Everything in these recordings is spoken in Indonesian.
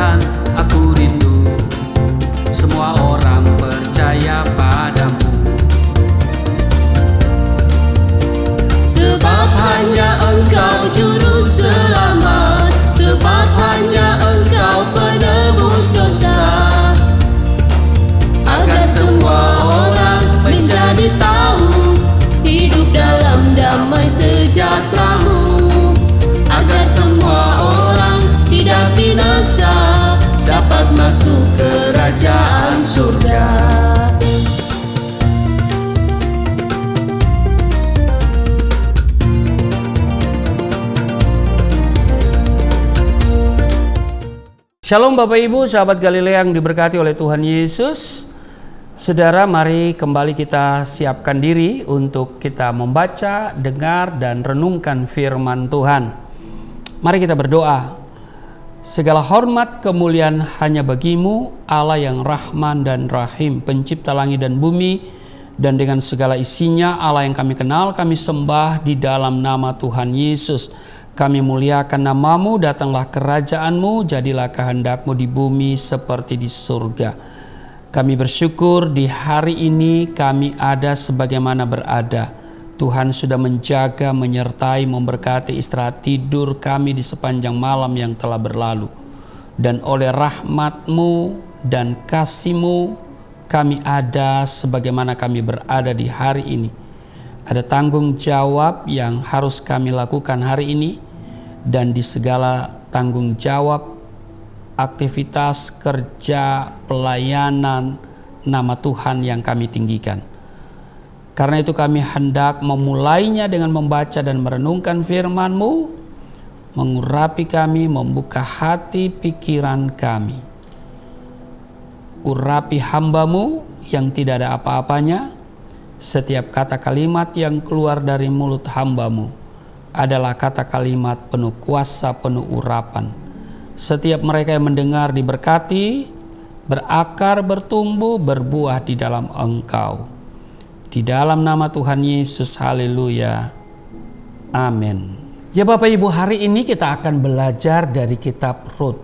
Tuhan, aku rindu semua orang percaya padamu. Sebab hanya Engkau juru selamat, sebab hanya Engkau penebus dosa, agar semua orang menjadi tahu hidup dalam damai sejahtera-Mu, agar semua orang tidak binasa, dapat masuk kerajaan surga. Shalom Bapak Ibu, sahabat Galilea yang diberkati oleh Tuhan Yesus. Saudara, mari kembali kita siapkan diri untuk kita membaca, dengar, dan renungkan firman Tuhan. Mari kita berdoa. Segala hormat kemuliaan hanya bagi-Mu, Allah yang Rahman dan Rahim, pencipta langit dan bumi, dan dengan segala isinya, Allah yang kami kenal, kami sembah di dalam nama Tuhan Yesus. Kami muliakan nama-Mu, datanglah kerajaan-Mu, jadilah kehendak-Mu di bumi seperti di surga. Kami bersyukur di hari ini kami ada sebagaimana berada. Tuhan sudah menjaga, menyertai, memberkati istirahat tidur kami di sepanjang malam yang telah berlalu. Dan oleh rahmat-Mu dan kasih-Mu, kami ada sebagaimana kami berada di hari ini. Ada tanggung jawab yang harus kami lakukan hari ini, dan di segala tanggung jawab, aktivitas, kerja, pelayanan, nama Tuhan yang kami tinggikan. Karena itu kami hendak memulainya dengan membaca dan merenungkan firman-Mu, mengurapi kami, membuka hati pikiran kami. Urapi hamba-Mu yang tidak ada apa-apanya. Setiap kata kalimat yang keluar dari mulut hamba-Mu adalah kata kalimat penuh kuasa, penuh urapan. Setiap mereka yang mendengar diberkati, berakar, bertumbuh, berbuah di dalam Engkau. Di dalam nama Tuhan Yesus, haleluya, amin. Ya Bapak Ibu, hari ini kita akan belajar dari kitab Rut.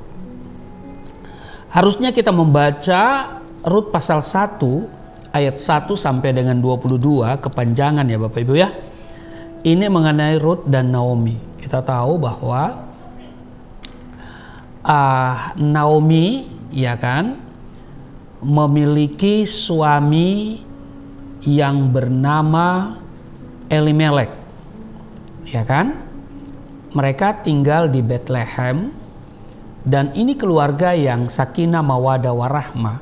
Harusnya kita membaca Rut pasal 1 ayat 1 sampai dengan 22, kepanjangan ya Bapak Ibu ya. Ini mengenai Rut dan Naomi. Kita tahu bahwa Naomi ya kan memiliki suami yang bernama Elimelek, ya kan? Mereka tinggal di Bethlehem, dan ini keluarga yang sakinah mawaddah warahmah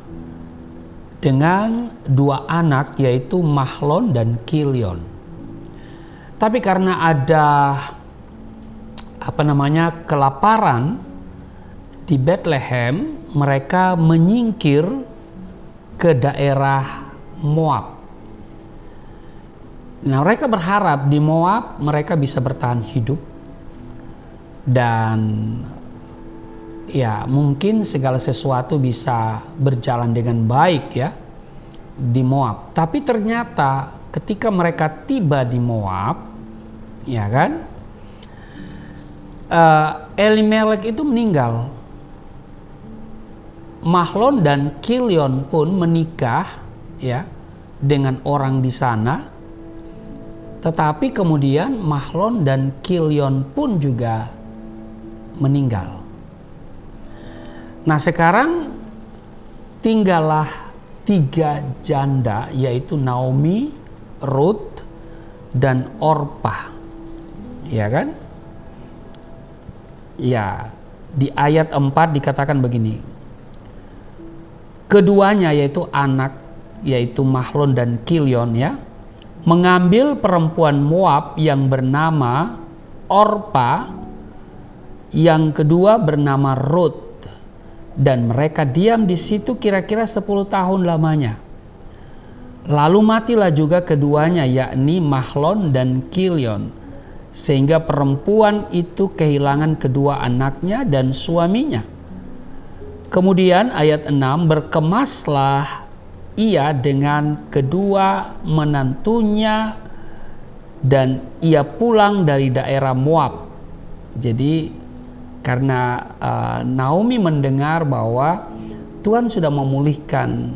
dengan dua anak, yaitu Mahlon dan Kilion. Tapi karena ada kelaparan di Bethlehem, mereka menyingkir ke daerah Moab. Nah, mereka berharap di Moab mereka bisa bertahan hidup, dan ya mungkin segala sesuatu bisa berjalan dengan baik ya di Moab. Tapi ternyata ketika mereka tiba di Moab, ya kan, Elimelek itu meninggal. Mahlon dan Kilion pun menikah ya dengan orang di sana. Tetapi kemudian Mahlon dan Kilion pun juga meninggal. Nah, sekarang tinggallah 3 janda, yaitu Naomi, Rut, dan Orpah. Ya kan? Ya, di ayat 4 dikatakan begini. Keduanya yaitu anak, yaitu Mahlon dan Kilion ya, mengambil perempuan Moab yang bernama Orpah, yang kedua bernama Rut, dan mereka diam di situ kira-kira 10 tahun lamanya. Lalu matilah juga keduanya, yakni Mahlon dan Kilion, sehingga perempuan itu kehilangan kedua anaknya dan suaminya. Kemudian ayat 6, berkemaslah ia dengan kedua menantunya dan ia pulang dari daerah Moab. Jadi Karena Naomi mendengar bahwa Tuhan sudah memulihkan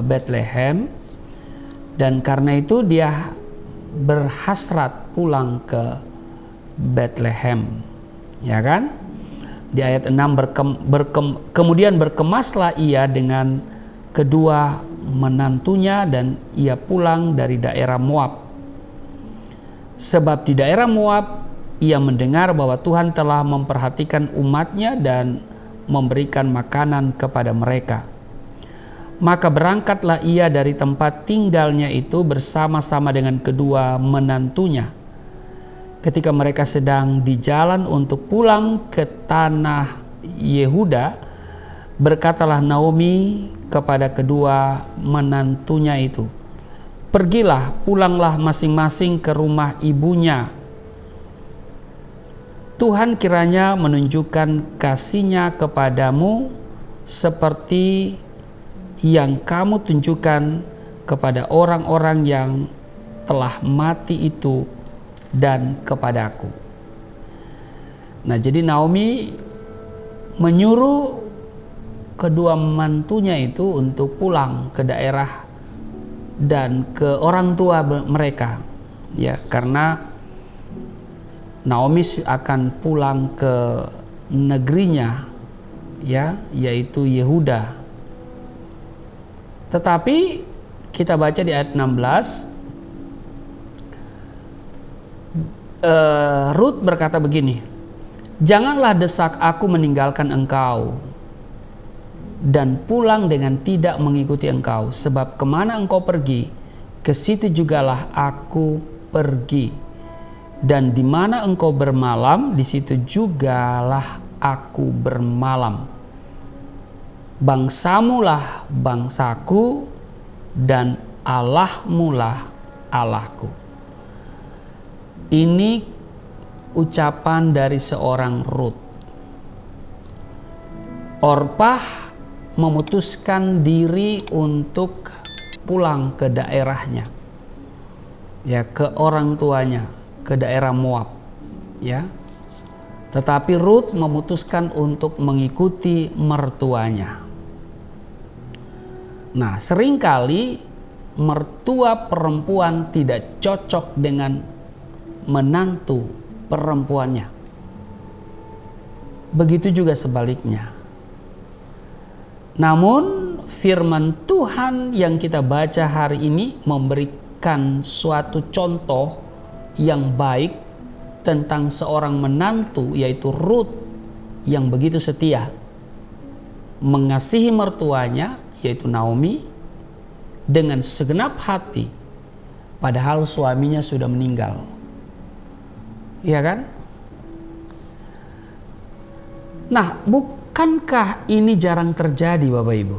Bethlehem, dan karena itu dia berhasrat pulang ke Bethlehem, ya kan? Di ayat 6 kemudian berkemaslah ia dengan kedua menantunya dan ia pulang dari daerah Moab. Sebab di daerah Moab ia mendengar bahwa Tuhan telah memperhatikan umatnya dan memberikan makanan kepada mereka. Maka berangkatlah ia dari tempat tinggalnya itu bersama-sama dengan kedua menantunya. Ketika mereka sedang di jalan untuk pulang ke tanah Yehuda, berkatalah Naomi kepada kedua menantunya itu, "Pergilah, pulanglah masing-masing ke rumah ibunya. Tuhan kiranya menunjukkan kasih-Nya kepadamu seperti yang kamu tunjukkan kepada orang-orang yang telah mati itu dan kepadaku." Nah, jadi Naomi menyuruh kedua mantunya itu untuk pulang ke daerah dan ke orang tua mereka, ya, karena Naomi akan pulang ke negerinya, ya, yaitu Yehuda. Tetapi kita baca di ayat 16, Rut berkata begini, "Janganlah desak aku meninggalkan engkau dan pulang dengan tidak mengikuti engkau, sebab kemana engkau pergi, ke situ jugalah aku pergi. Dan di mana engkau bermalam, di situ jugalah aku bermalam. Bangsamulah bangsaku dan Allahmulah Allahku." Ini ucapan dari seorang Rut. Orpah memutuskan diri untuk pulang ke daerahnya, ya, ke orang tuanya, ke daerah Moab, ya. Tetapi Rut memutuskan untuk mengikuti mertuanya. Nah, seringkali mertua perempuan tidak cocok dengan menantu perempuannya. Begitu juga sebaliknya. Namun firman Tuhan yang kita baca hari ini memberikan suatu contoh yang baik tentang seorang menantu, yaitu Rut, yang begitu setia mengasihi mertuanya, yaitu Naomi, dengan segenap hati padahal suaminya sudah meninggal. Iya kan? Nah, bukankah ini jarang terjadi, Bapak Ibu?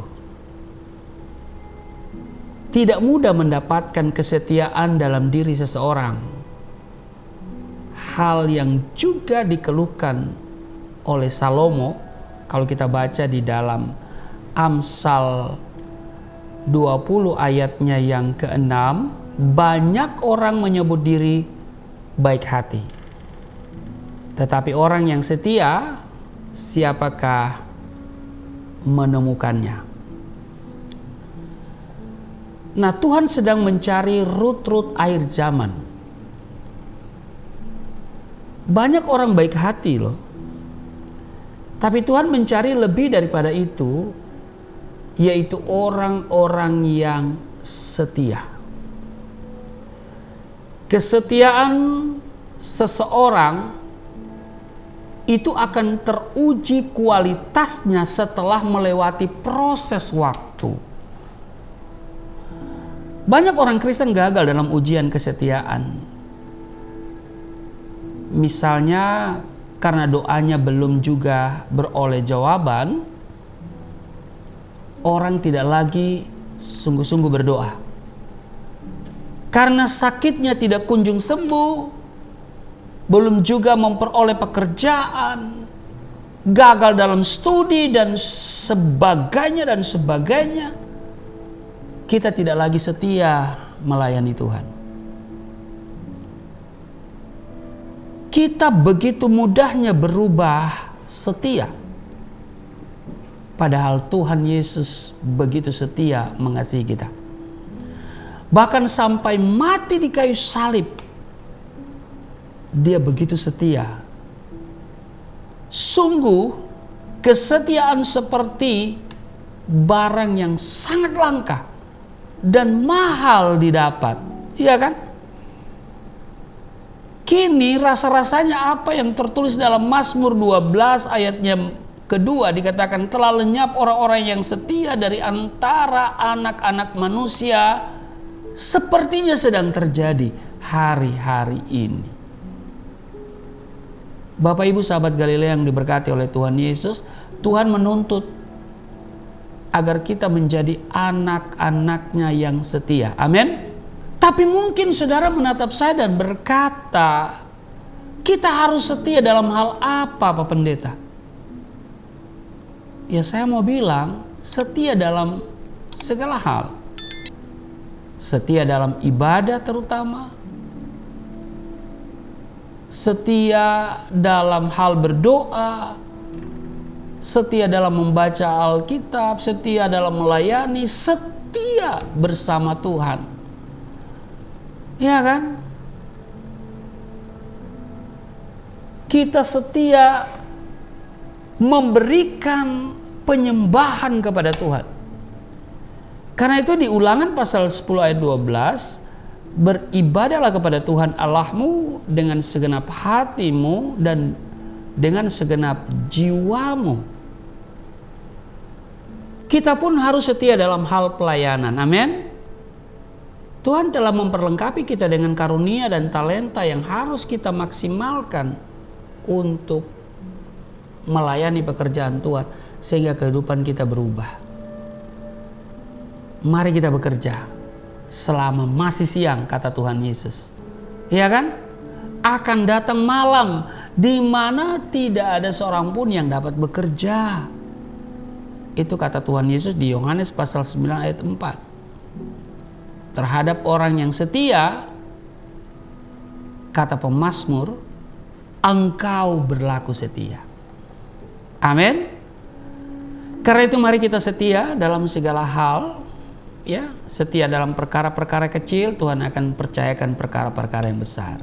Tidak mudah mendapatkan kesetiaan dalam diri seseorang. Hal yang juga dikeluhkan oleh Salomo kalau kita baca di dalam Amsal 20 ayatnya yang ke-6, banyak orang menyebut diri baik hati, tetapi orang yang setia siapakah menemukannya? Nah, Tuhan sedang mencari Rut-Rut akhir zaman. Banyak orang baik hati loh. Tapi Tuhan mencari lebih daripada itu, yaitu orang-orang yang setia. Kesetiaan seseorang itu akan teruji kualitasnya setelah melewati proses waktu. Banyak orang Kristen gagal dalam ujian kesetiaan. Misalnya karena doanya belum juga beroleh jawaban, orang tidak lagi sungguh-sungguh berdoa. Karena sakitnya tidak kunjung sembuh, belum juga memperoleh pekerjaan, gagal dalam studi dan sebagainya, kita tidak lagi setia melayani Tuhan. Kita begitu mudahnya berubah setia. Padahal Tuhan Yesus begitu setia mengasihi kita. Bahkan sampai mati di kayu salib, Dia begitu setia. Sungguh kesetiaan seperti barang yang sangat langka dan mahal didapat, iya kan? Kini rasa-rasanya apa yang tertulis dalam Mazmur 12 ayatnya kedua dikatakan, telah lenyap orang-orang yang setia dari antara anak-anak manusia, sepertinya sedang terjadi hari-hari ini. Bapak Ibu sahabat Galilea yang diberkati oleh Tuhan Yesus, Tuhan menuntut agar kita menjadi anak-anaknya yang setia. Amin. Tapi mungkin saudara menatap saya dan berkata, kita harus setia dalam hal apa Pak Pendeta? Ya saya mau bilang, setia dalam segala hal. Setia dalam ibadah terutama. Setia dalam hal berdoa. Setia dalam membaca Alkitab. Setia dalam melayani. Setia bersama Tuhan. Ya kan? Kita setia memberikan penyembahan kepada Tuhan. Karena itu di Ulangan pasal 10 ayat 12, beribadahlah kepada Tuhan Allahmu dengan segenap hatimu dan dengan segenap jiwamu. Kita pun harus setia dalam hal pelayanan. Amin. Tuhan telah memperlengkapi kita dengan karunia dan talenta yang harus kita maksimalkan untuk melayani pekerjaan Tuhan sehingga kehidupan kita berubah. Mari kita bekerja selama masih siang, kata Tuhan Yesus. Ya kan? Akan datang malam di mana tidak ada seorang pun yang dapat bekerja. Itu kata Tuhan Yesus di Yohanes pasal 9 ayat 4. Terhadap orang yang setia, kata pemazmur, engkau berlaku setia. Amin. Karena itu mari kita setia dalam segala hal, ya, setia dalam perkara-perkara kecil, Tuhan akan percayakan perkara-perkara yang besar.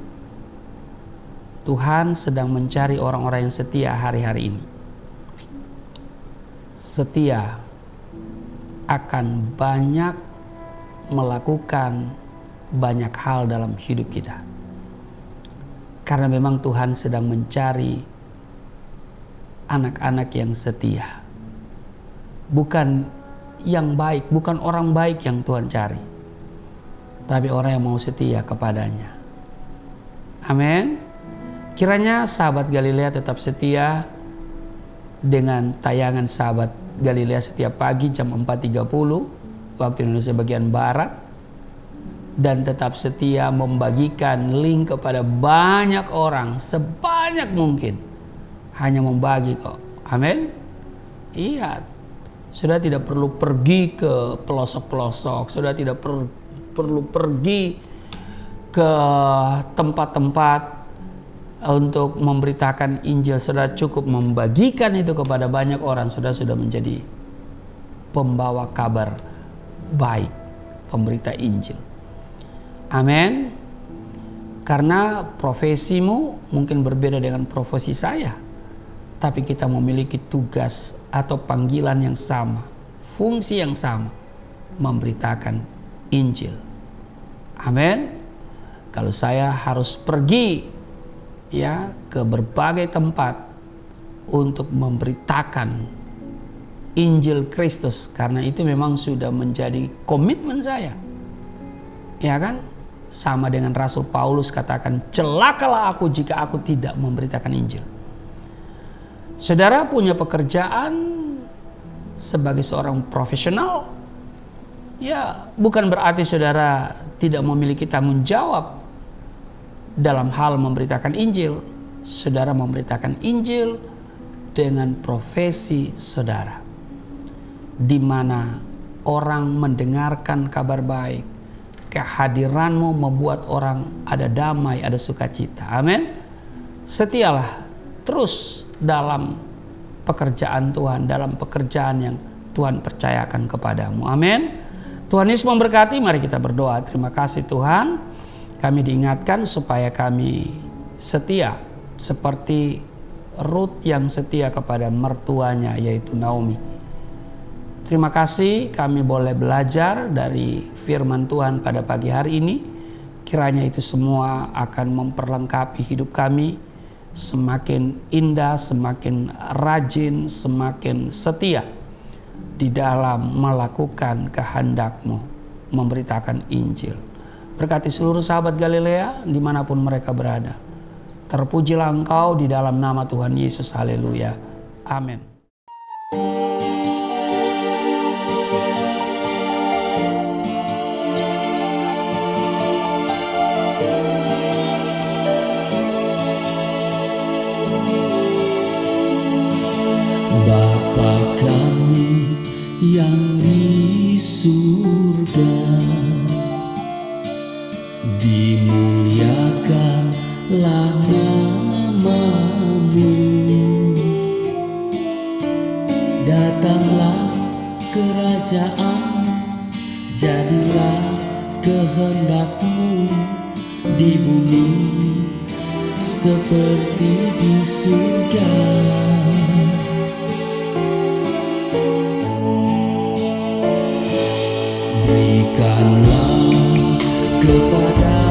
Tuhan sedang mencari orang-orang yang setia hari-hari ini. Setia akan banyak melakukan banyak hal dalam hidup kita. Karena memang Tuhan sedang mencari anak-anak yang setia. Bukan yang baik, bukan orang baik yang Tuhan cari, tapi orang yang mau setia kepadanya. Amin. Kiranya sahabat Galilea tetap setia dengan tayangan sahabat Galilea setiap pagi jam 4.30 waktu Indonesia bagian Barat, dan tetap setia membagikan link kepada banyak orang sebanyak mungkin. Hanya membagi kok. Amin. Iya. Sudah tidak perlu pergi ke pelosok-pelosok, sudah tidak perlu pergi ke tempat-tempat untuk memberitakan Injil. Sudah cukup membagikan itu kepada banyak orang, sudah menjadi pembawa kabar baik, pemberita Injil. Amin. Karena profesimu mungkin berbeda dengan profesi saya, tapi kita memiliki tugas atau panggilan yang sama, fungsi yang sama, memberitakan Injil. Amin. Kalau saya harus pergi ya ke berbagai tempat untuk memberitakan Injil Kristus, karena itu memang sudah menjadi komitmen saya. Ya kan? Sama dengan Rasul Paulus katakan, celakalah aku jika aku tidak memberitakan Injil. Saudara punya pekerjaan sebagai seorang profesional, ya bukan berarti saudara tidak memiliki tanggung jawab dalam hal memberitakan Injil. Saudara memberitakan Injil dengan profesi saudara, di mana orang mendengarkan kabar baik. Kehadiranmu membuat orang ada damai, ada sukacita. Amin. Setialah terus dalam pekerjaan Tuhan, dalam pekerjaan yang Tuhan percayakan kepadamu. Amin. Tuhan Yesus memberkati. Mari kita berdoa. Terima kasih Tuhan, kami diingatkan supaya kami setia seperti Ruth yang setia kepada mertuanya, yaitu Naomi. Terima kasih kami boleh belajar dari firman Tuhan pada pagi hari ini. Kiranya itu semua akan memperlengkapi hidup kami, semakin indah, semakin rajin, semakin setia di dalam melakukan kehendak-Mu, memberitakan Injil. Berkati seluruh sahabat Galilea dimanapun mereka berada. Terpujilah Engkau di dalam nama Tuhan Yesus. Haleluya. Amin. Bapa kami yang di surga, dimuliakanlah nama-Mu. Datanglah kerajaan, jadilah kehendak-Mu di bumi seperti di surga. Berikanlah kepada